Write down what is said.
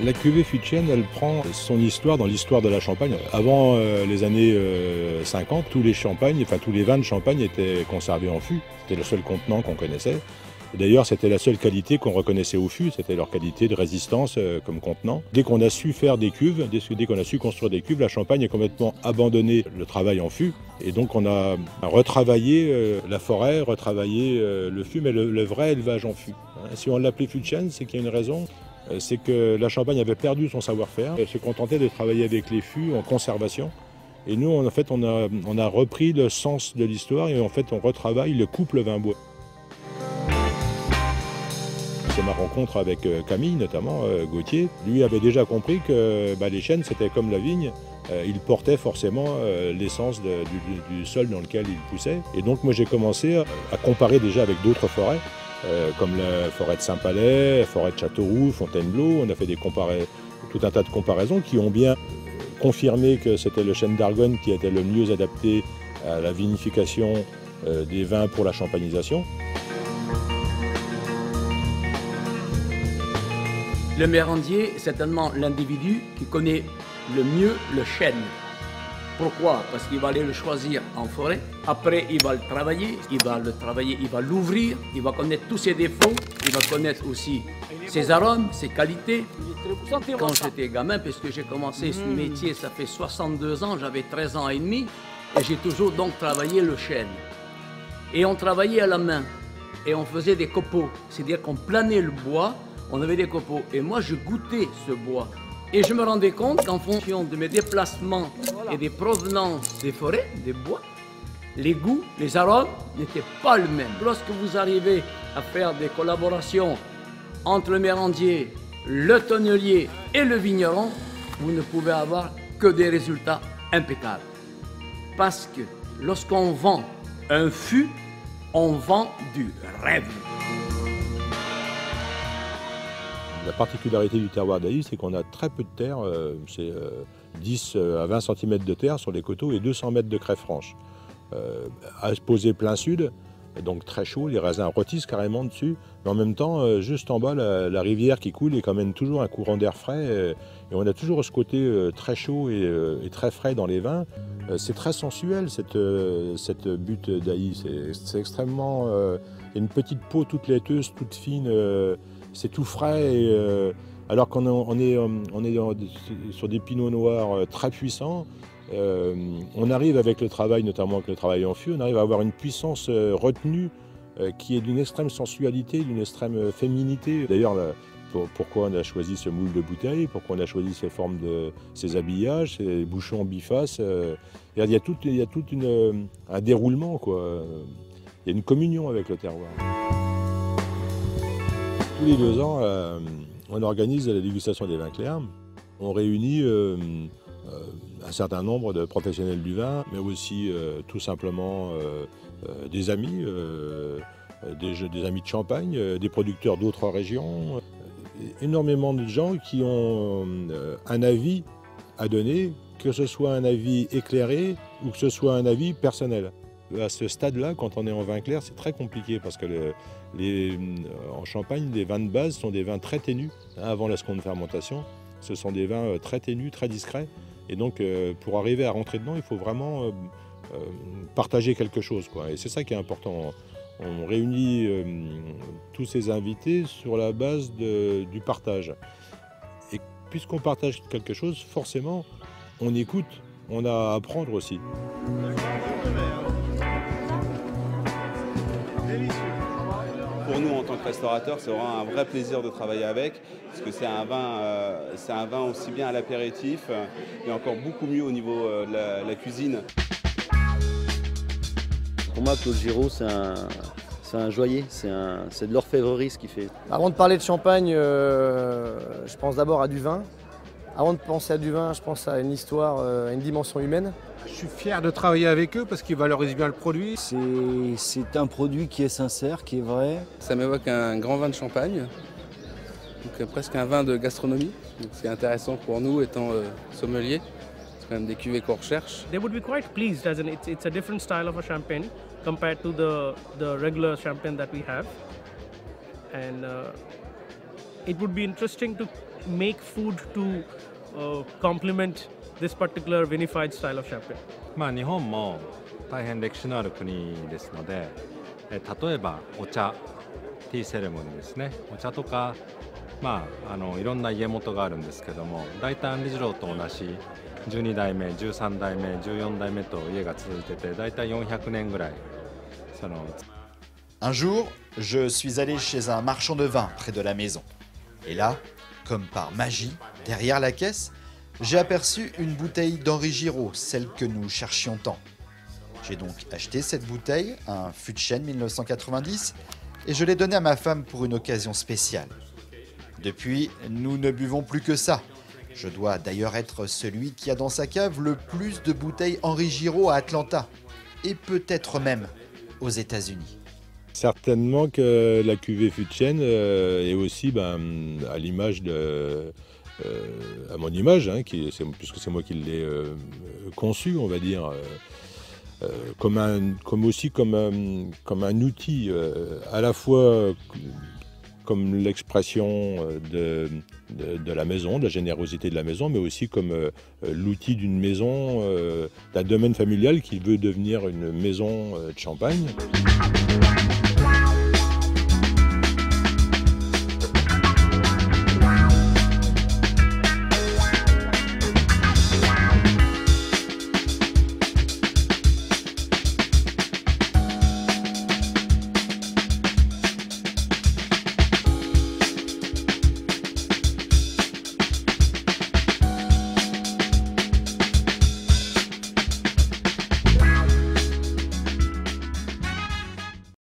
La cuvée Futchen, elle prend son histoire dans l'histoire de la Champagne. Avant les années 50, tous les champagnes, enfin tous les vins de Champagne étaient conservés en fût. C'était le seul contenant qu'on connaissait. D'ailleurs, c'était la seule qualité qu'on reconnaissait au fût, c'était leur qualité de résistance comme contenant. Dès qu'on a su faire des cuves, dès qu'on a su construire des cuves, la Champagne a complètement abandonné le travail en fût. Et donc on a retravaillé la forêt, retravaillé le fût, mais le vrai élevage en fût. Si on l'appelait Futchen, c'est qu'il y a une raison. C'est que la Champagne avait perdu son savoir-faire. Elle se contentait de travailler avec les fûts en conservation. Et nous, en fait, on a repris le sens de l'histoire et en fait, on retravaille le couple vin-bois. C'est ma rencontre avec Camille, notamment Gauthier. Lui avait déjà compris que les chênes, c'était comme la vigne. Il portait forcément l'essence du sol dans lequel il poussait. Et donc, moi, j'ai commencé à comparer déjà avec d'autres forêts. Comme la forêt de Saint-Palais, la forêt de Châteauroux, Fontainebleau. On a fait tout un tas de comparaisons qui ont bien confirmé que c'était le chêne d'Argonne qui était le mieux adapté à la vinification des vins pour la champagnisation. Le mérandier est certainement l'individu qui connaît le mieux le chêne. Pourquoi? Parce qu'il va aller le choisir en forêt. Après, il va le travailler, il va l'ouvrir, il va connaître tous ses défauts, il va connaître aussi ses arômes, ses qualités. Quand j'étais gamin, puisque j'ai commencé ce métier, ça fait 62 ans, j'avais 13 ans et demi, et j'ai toujours donc travaillé le chêne. Et on travaillait à la main, et on faisait des copeaux, c'est-à-dire qu'on planait le bois, on avait des copeaux. Et moi, je goûtais ce bois. Et je me rendais compte qu'en fonction de mes déplacements et des provenances des forêts, des bois, les goûts, les arômes n'étaient pas le même. Lorsque vous arrivez à faire des collaborations entre le mérandier, le tonnelier et le vigneron, vous ne pouvez avoir que des résultats impeccables. Parce que lorsqu'on vend un fût, on vend du rêve. La particularité du terroir d'Ailly, c'est qu'on a très peu de terre, c'est 10 à 20 cm de terre sur les coteaux et 200 mètres de craie franche. À se poser plein sud, donc très chaud, les raisins rôtissent carrément dessus, mais en même temps, juste en bas, la rivière qui coule et quand même toujours un courant d'air frais, et on a toujours ce côté très chaud et très frais dans les vins. C'est très sensuel cette butte d'Ailly, c'est extrêmement... il y a une petite peau toute laiteuse, toute fine, c'est tout frais, alors qu'on est sur des pinots noirs très puissants. On arrive avec le travail, notamment avec le travail en fût, on arrive à avoir une puissance retenue qui est d'une extrême sensualité, d'une extrême féminité. D'ailleurs, pourquoi on a choisi ce moule de bouteille, pourquoi on a choisi ces formes ces habillages, ces bouchons bifaces. Il y a tout un déroulement, quoi. Il y a une communion avec le terroir. Tous les 2 ans, on organise la dégustation des vins clairs. On réunit un certain nombre de professionnels du vin, mais aussi tout simplement des amis, des amis de Champagne, des producteurs d'autres régions. Énormément de gens qui ont un avis à donner, que ce soit un avis éclairé ou que ce soit un avis personnel. À ce stade-là, quand on est en vin clair, c'est très compliqué parce que en Champagne, les vins de base sont des vins très ténus. Avant la seconde fermentation, ce sont des vins très ténus, très discrets. Et donc, pour arriver à rentrer dedans, il faut vraiment partager quelque chose, quoi. Et c'est ça qui est important. On réunit tous ces invités sur la base du partage. Et puisqu'on partage quelque chose, forcément, on écoute, on a à apprendre aussi. Pour nous, en tant que restaurateurs, c'est vraiment un vrai plaisir de travailler avec, parce que c'est un vin aussi bien à l'apéritif, et encore beaucoup mieux au niveau de la cuisine. Pour moi, Claude Giraud, c'est un joaillier, c'est de l'orfèvrerie ce qu'il fait. Avant de parler de champagne, je pense d'abord à du vin. Avant de penser à du vin, je pense à une histoire, à une dimension humaine. Je suis fier de travailler avec eux parce qu'ils valorisent bien le produit. C'est un produit qui est sincère, qui est vrai. Ça m'évoque un grand vin de Champagne, donc presque un vin de gastronomie. C'est intéressant pour nous étant sommeliers. C'est quand même des cuvées qu'on recherche. They would be quite pleased as it's a different style of a champagne compared to the regular champagne that we have. And it would be interesting to make food to complement this particular vinified style of champagne? 日本も大変歴史のある国ですので、例えばお茶、ティーセレモニーですね。お茶とか、いろんな家元があるんですけども、大体アンリ次郎と同じ12代目、13代目、14代目と家が続いてて、大体400年ぐらい。Un jour, je suis allé chez un marchand de vin près de la maison. Et là, comme par magie, derrière la caisse, j'ai aperçu une bouteille d'Henri Giraud, celle que nous cherchions tant. J'ai donc acheté cette bouteille, un fût de chêne 1990, et je l'ai donnée à ma femme pour une occasion spéciale. Depuis, nous ne buvons plus que ça. Je dois d'ailleurs être celui qui a dans sa cave le plus de bouteilles Henri Giraud à Atlanta, et peut-être même aux États-Unis. Certainement que la cuvée fût de chêne est aussi à l'image de... à mon image, puisque c'est moi qui l'ai conçu, on va dire, comme un outil, à la fois comme l'expression de la maison, de la générosité de la maison, mais aussi comme l'outil d'une maison, d'un domaine familial qui veut devenir une maison de champagne.